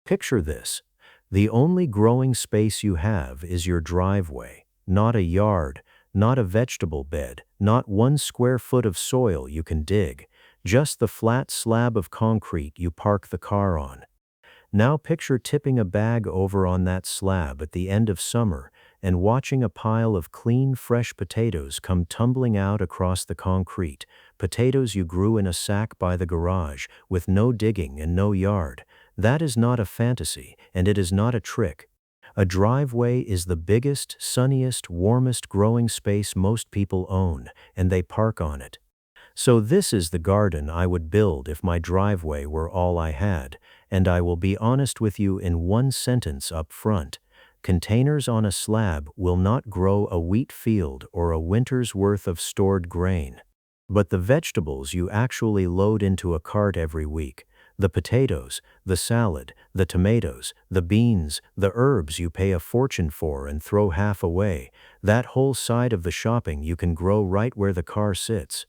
Picture this. The only growing space you have is your driveway, not a yard, not a vegetable bed, not 1 square foot of soil you can dig, just the flat slab of concrete you park the car on. Now picture tipping a bag over on that slab at the end of summer and watching a pile of clean, fresh potatoes come tumbling out across the concrete, potatoes you grew in a sack by the garage, with no digging and no yard. That is not a fantasy, and it is not a trick. A driveway is the biggest, sunniest, warmest growing space most people own, and they park on it. So this is the garden I would build if my driveway were all I had, and I will be honest with you in one sentence up front. Containers on a slab will not grow a wheat field or a winter's worth of stored grain. But the vegetables you actually load into a cart every week, the potatoes, the salad, the tomatoes, the beans, the herbs you pay a fortune for and throw half away, that whole side of the shopping you can grow right where the car sits.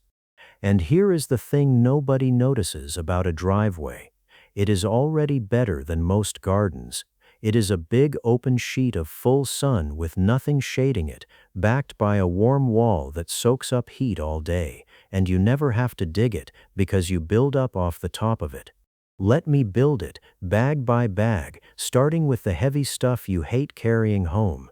And here is the thing nobody notices about a driveway. It is already better than most gardens. It is a big open sheet of full sun with nothing shading it, backed by a warm wall that soaks up heat all day, and you never have to dig it because you build up off the top of it. Let me build it, bag by bag, starting with the heavy stuff you hate carrying home.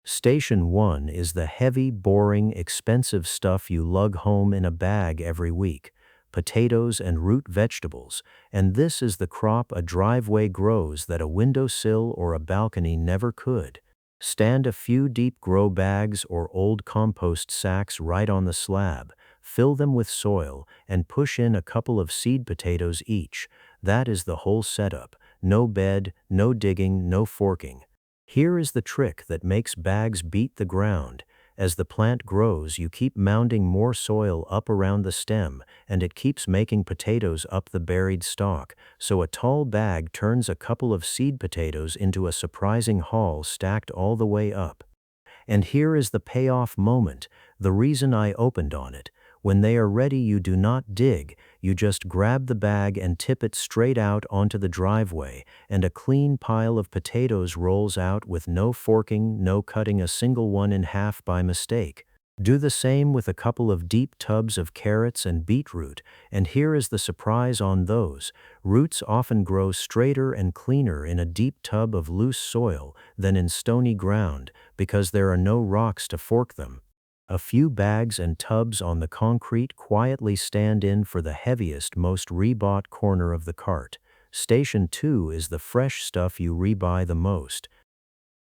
Station 1 is the heavy, boring, expensive stuff you lug home in a bag every week, potatoes and root vegetables, and this is the crop a driveway grows that a windowsill or a balcony never could. Stand a few deep grow bags or old compost sacks right on the slab, fill them with soil, and push in a couple of seed potatoes each. That is the whole setup. No bed, no digging, no forking. Here is the trick that makes bags beat the ground. As the plant grows, you keep mounding more soil up around the stem, and it keeps making potatoes up the buried stalk, so a tall bag turns a couple of seed potatoes into a surprising haul stacked all the way up. And here is the payoff moment, the reason I opened on it. When they are ready, you do not dig, you just grab the bag and tip it straight out onto the driveway, and a clean pile of potatoes rolls out with no forking, no cutting a single one in half by mistake. Do the same with a couple of deep tubs of carrots and beetroot, and here is the surprise on those. Roots often grow straighter and cleaner in a deep tub of loose soil than in stony ground, because there are no rocks to fork them. A few bags and tubs on the concrete quietly stand in for the heaviest, most rebought corner of the cart. Station 2 is the fresh stuff you rebuy the most.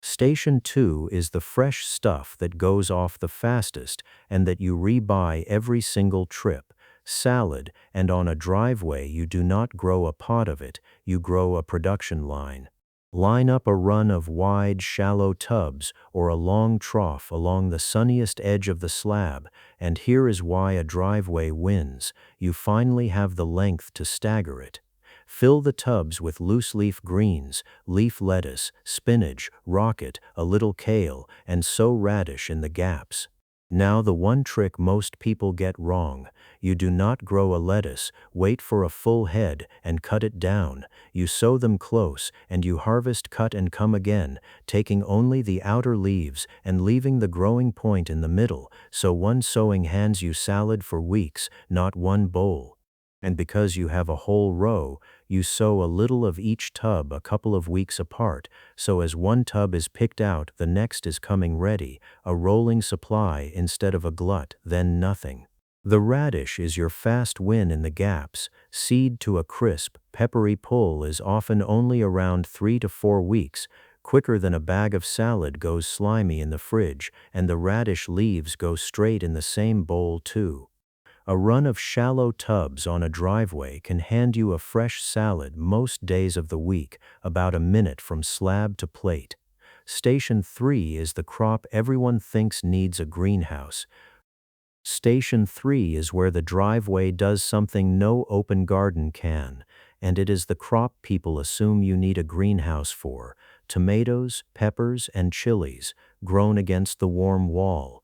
Station 2 is the fresh stuff that goes off the fastest and that you rebuy every single trip. Salad, and on a driveway you do not grow a pot of it, you grow a production line. Line up a run of wide, shallow tubs or a long trough along the sunniest edge of the slab, and here is why a driveway wins. You finally have the length to stagger it. Fill the tubs with loose-leaf greens, leaf lettuce, spinach, rocket, a little kale, and sow radish in the gaps. Now the one trick most people get wrong. You do not grow a lettuce, wait for a full head, and cut it down. You sow them close, and you harvest, cut, and come again, taking only the outer leaves and leaving the growing point in the middle, so one sowing hands you salad for weeks, not one bowl. And because you have a whole row, you sow a little of each tub a couple of weeks apart, so as one tub is picked out, the next is coming ready, a rolling supply instead of a glut, then nothing. The radish is your fast win in the gaps. Seed to a crisp, peppery pull is often only around 3 to 4 weeks, quicker than a bag of salad goes slimy in the fridge, and the radish leaves go straight in the same bowl too. A run of shallow tubs on a driveway can hand you a fresh salad most days of the week, about a minute from slab to plate. Station 3 is the crop everyone thinks needs a greenhouse. Station 3 is where the driveway does something no open garden can, and it is the crop people assume you need a greenhouse for: tomatoes, peppers, and chilies, grown against the warm wall.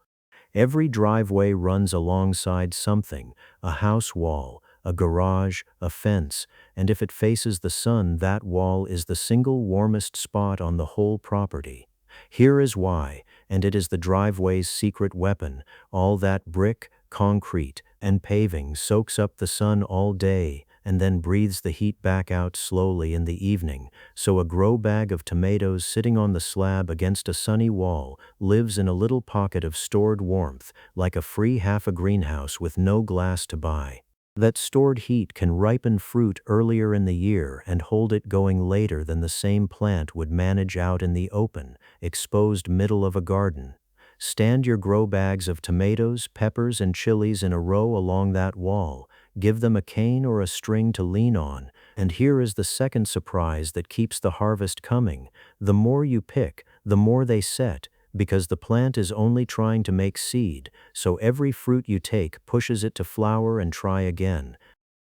Every driveway runs alongside something: a house wall, a garage, a fence, and if it faces the sun, that wall is the single warmest spot on the whole property. Here is why, and it is the driveway's secret weapon. All that brick, concrete, and paving soaks up the sun all day and then breathes the heat back out slowly in the evening, so a grow bag of tomatoes sitting on the slab against a sunny wall lives in a little pocket of stored warmth, like a free half a greenhouse with no glass to buy. That stored heat can ripen fruit earlier in the year and hold it going later than the same plant would manage out in the open, exposed middle of a garden. Stand your grow bags of tomatoes, peppers, and chilies in a row along that wall. Give them a cane or a string to lean on, and here is the second surprise that keeps the harvest coming. The more you pick, the more they set, because the plant is only trying to make seed, so every fruit you take pushes it to flower and try again.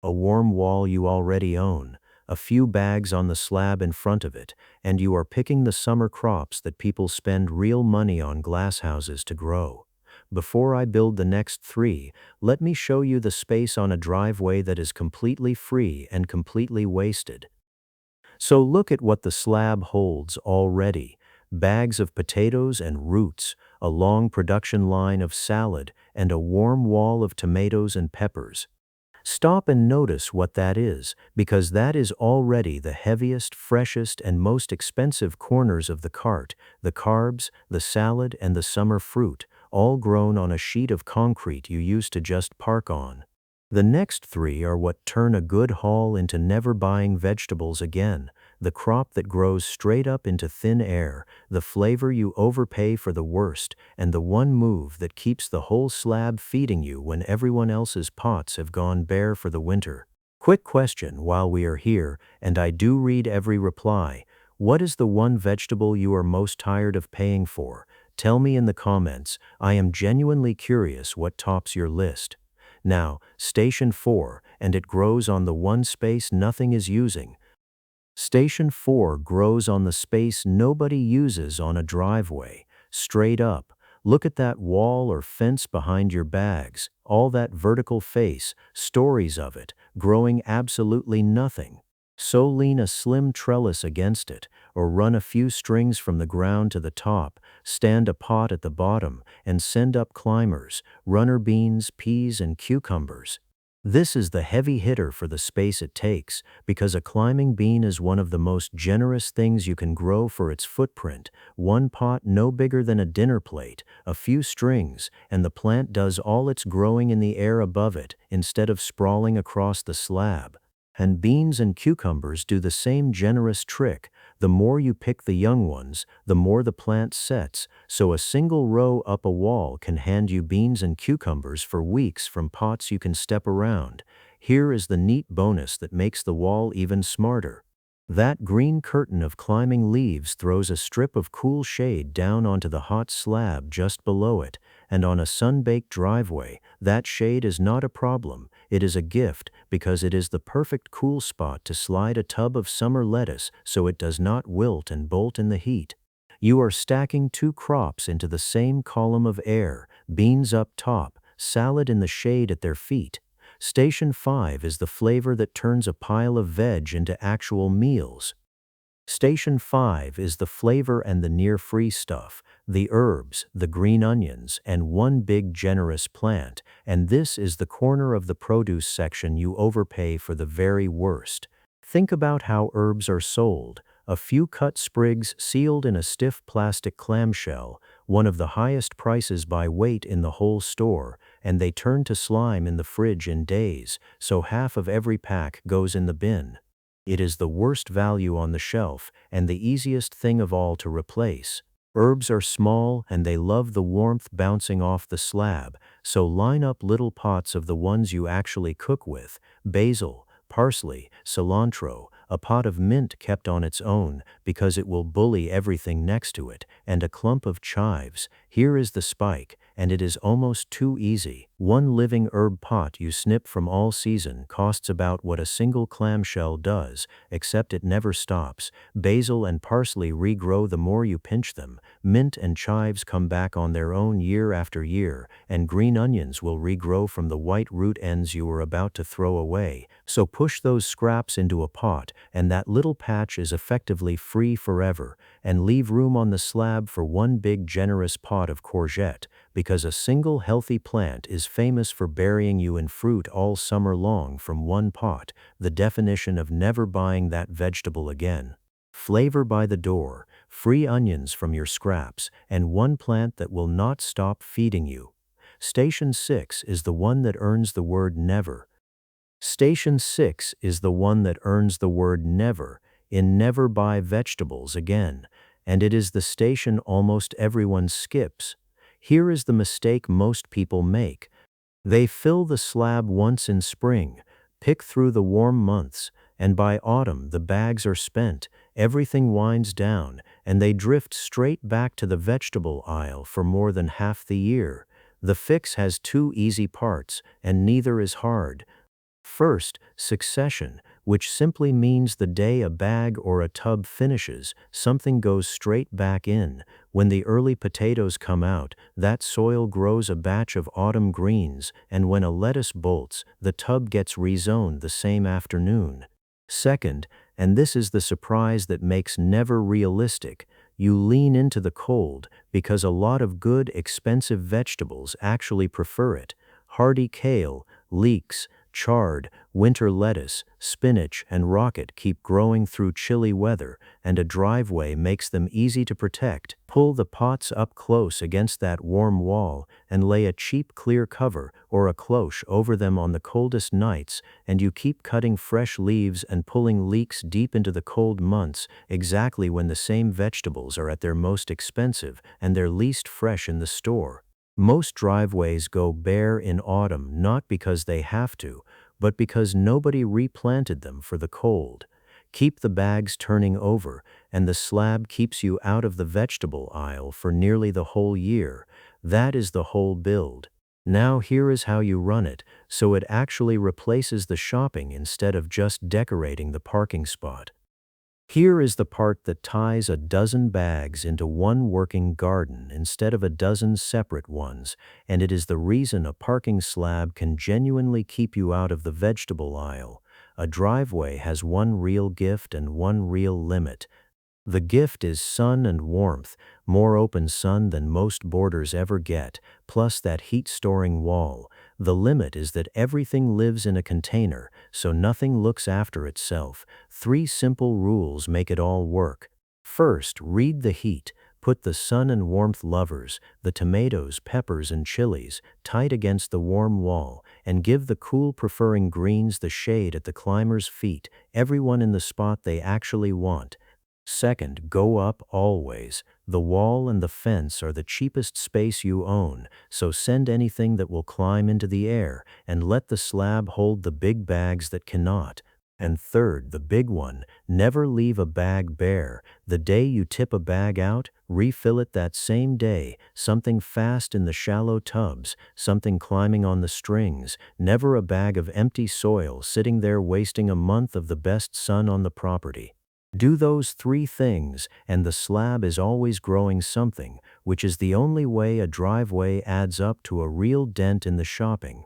A warm wall you already own, a few bags on the slab in front of it, and you are picking the summer crops that people spend real money on glasshouses to grow. Before I build the next 3, let me show you the space on a driveway that is completely free and completely wasted. So look at what the slab holds already. Bags of potatoes and roots, a long production line of salad, and a warm wall of tomatoes and peppers. Stop and notice what that is, because that is already the heaviest, freshest, and most expensive corners of the cart: the carbs, the salad, and the summer fruit, all grown on a sheet of concrete you used to just park on. The next 3 are what turn a good haul into never buying vegetables again: the crop that grows straight up into thin air, the flavor you overpay for the worst, and the one move that keeps the whole slab feeding you when everyone else's pots have gone bare for the winter. Quick question while we are here, and I do read every reply. What is the one vegetable you are most tired of paying for? Tell me in the comments. I am genuinely curious what tops your list. Now, Station 4, and it grows on the one space nothing is using. Station 4 grows on the space nobody uses on a driveway. Straight up. Look at that wall or fence behind your bags, all that vertical face, stories of it, growing absolutely nothing. So lean a slim trellis against it, or run a few strings from the ground to the top, stand a pot at the bottom, and send up climbers, runner beans, peas, and cucumbers. This is the heavy hitter for the space it takes, because a climbing bean is one of the most generous things you can grow for its footprint. One pot no bigger than a dinner plate, a few strings, and the plant does all its growing in the air above it, instead of sprawling across the slab. And beans and cucumbers do the same generous trick. The more you pick the young ones, the more the plant sets, so a single row up a wall can hand you beans and cucumbers for weeks from pots you can step around. Here is the neat bonus that makes the wall even smarter. That green curtain of climbing leaves throws a strip of cool shade down onto the hot slab just below it, and on a sun-baked driveway, that shade is not a problem. It is a gift, because it is the perfect cool spot to slide a tub of summer lettuce so it does not wilt and bolt in the heat. You are stacking 2 crops into the same column of air, beans up top, salad in the shade at their feet. Station 5 is the flavor that turns a pile of veg into actual meals. Station 5 is the flavor and the near-free stuff, the herbs, the green onions, and one big generous plant, and this is the corner of the produce section you overpay for the very worst. Think about how herbs are sold: a few cut sprigs sealed in a stiff plastic clamshell, one of the highest prices by weight in the whole store, and they turn to slime in the fridge in days, so half of every pack goes in the bin. It is the worst value on the shelf, and the easiest thing of all to replace. Herbs are small and they love the warmth bouncing off the slab, so line up little pots of the ones you actually cook with: basil, parsley, cilantro, a pot of mint kept on its own because it will bully everything next to it, and a clump of chives. Here is the spike, and it is almost too easy. One living herb pot you snip from all season costs about what a single clamshell does, except it never stops. Basil and parsley regrow the more you pinch them. Mint and chives come back on their own year after year, and green onions will regrow from the white root ends you were about to throw away. So push those scraps into a pot, and that little patch is effectively free forever, and leave room on the slab for one big generous pot of courgette, because a single healthy plant is famous for burying you in fruit all summer long from one pot, the definition of never buying that vegetable again. Flavor by the door, free onions from your scraps, and one plant that will not stop feeding you. Station 6 is the one that earns the word never. Station 6 is the one that earns the word never in Never Buy Vegetables Again, and it is the station almost everyone skips. Here is the mistake most people make. They fill the slab once in spring, pick through the warm months, and by autumn the bags are spent, everything winds down, and they drift straight back to the vegetable aisle for more than half the year. The fix has two easy parts, and neither is hard. First, succession, which simply means the day a bag or a tub finishes, something goes straight back in. When the early potatoes come out, that soil grows a batch of autumn greens, and when a lettuce bolts, the tub gets rezoned the same afternoon. Second, and this is the surprise that makes never realistic, you lean into the cold because a lot of good, expensive vegetables actually prefer it. Hardy kale, leeks, chard, winter lettuce, spinach, and rocket keep growing through chilly weather, and a driveway makes them easy to protect. Pull the pots up close against that warm wall and lay a cheap clear cover or a cloche over them on the coldest nights, and you keep cutting fresh leaves and pulling leeks deep into the cold months, exactly when the same vegetables are at their most expensive and their least fresh in the store. Most driveways go bare in autumn not because they have to, but because nobody replanted them for the cold. Keep the bags turning over, and the slab keeps you out of the vegetable aisle for nearly the whole year. That is the whole build. Now here is how you run it, so it actually replaces the shopping instead of just decorating the parking spot. Here is the part that ties a dozen bags into one working garden instead of a dozen separate ones, and it is the reason a parking slab can genuinely keep you out of the vegetable aisle. A driveway has one real gift and one real limit. The gift is sun and warmth, more open sun than most borders ever get, plus that heat-storing wall. The limit is that everything lives in a container, so nothing looks after itself. 3 simple rules make it all work. First, read the heat. Put the sun and warmth lovers, the tomatoes, peppers, and chilies, tight against the warm wall, and give the cool-preferring greens the shade at the climber's feet, everyone in the spot they actually want. Second, go up always. The wall and the fence are the cheapest space you own, so send anything that will climb into the air, and let the slab hold the big bags that cannot. And third, the big one, never leave a bag bare. The day you tip a bag out, refill it that same day, something fast in the shallow tubs, something climbing on the strings, never a bag of empty soil sitting there wasting a month of the best sun on the property. Do those 3 things, and the slab is always growing something, which is the only way a driveway adds up to a real dent in the shopping.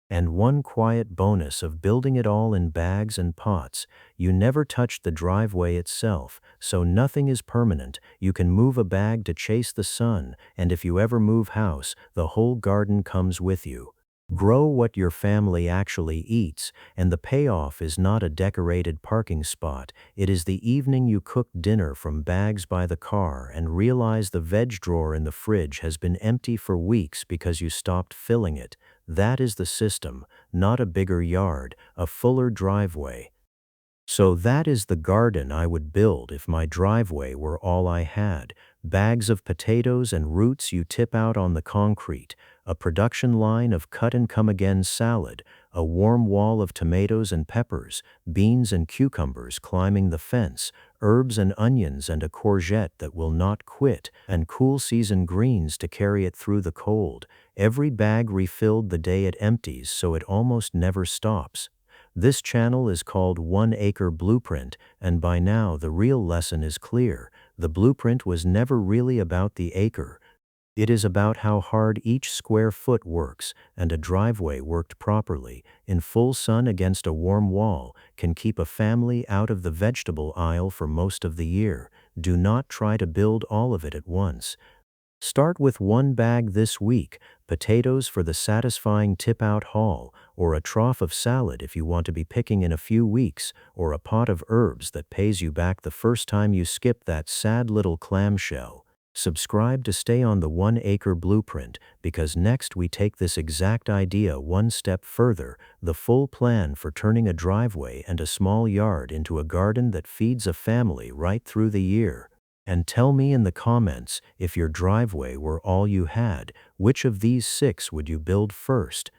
And one quiet bonus of building it all in bags and pots, you never touch the driveway itself, so nothing is permanent. You can move a bag to chase the sun, and if you ever move house, the whole garden comes with you. Grow what your family actually eats, and the payoff is not a decorated parking spot. It is the evening you cook dinner from bags by the car and realize the veg drawer in the fridge has been empty for weeks because you stopped filling it. That is the system, not a bigger yard, a fuller driveway. So that is the garden I would build if my driveway were all I had. Bags of potatoes and roots you tip out on the concrete, a production line of cut-and-come-again salad, a warm wall of tomatoes and peppers, beans and cucumbers climbing the fence, herbs and onions and a courgette that will not quit, and cool season greens to carry it through the cold. Every bag refilled the day it empties, so it almost never stops. This channel is called 1 Acre Blueprint, and by now the real lesson is clear. The blueprint was never really about the acre. It is about how hard each square foot works, and a driveway worked properly, in full sun against a warm wall, can keep a family out of the vegetable aisle for most of the year. Do not try to build all of it at once. Start with one bag this week, potatoes for the satisfying tip-out haul, or a trough of salad if you want to be picking in a few weeks, or a pot of herbs that pays you back the first time you skip that sad little clamshell. Subscribe to stay on the 1 Acre Blueprint, because next we take this exact idea one step further, the full plan for turning a driveway and a small yard into a garden that feeds a family right through the year. And tell me in the comments, if your driveway were all you had, which of these 6 would you build first?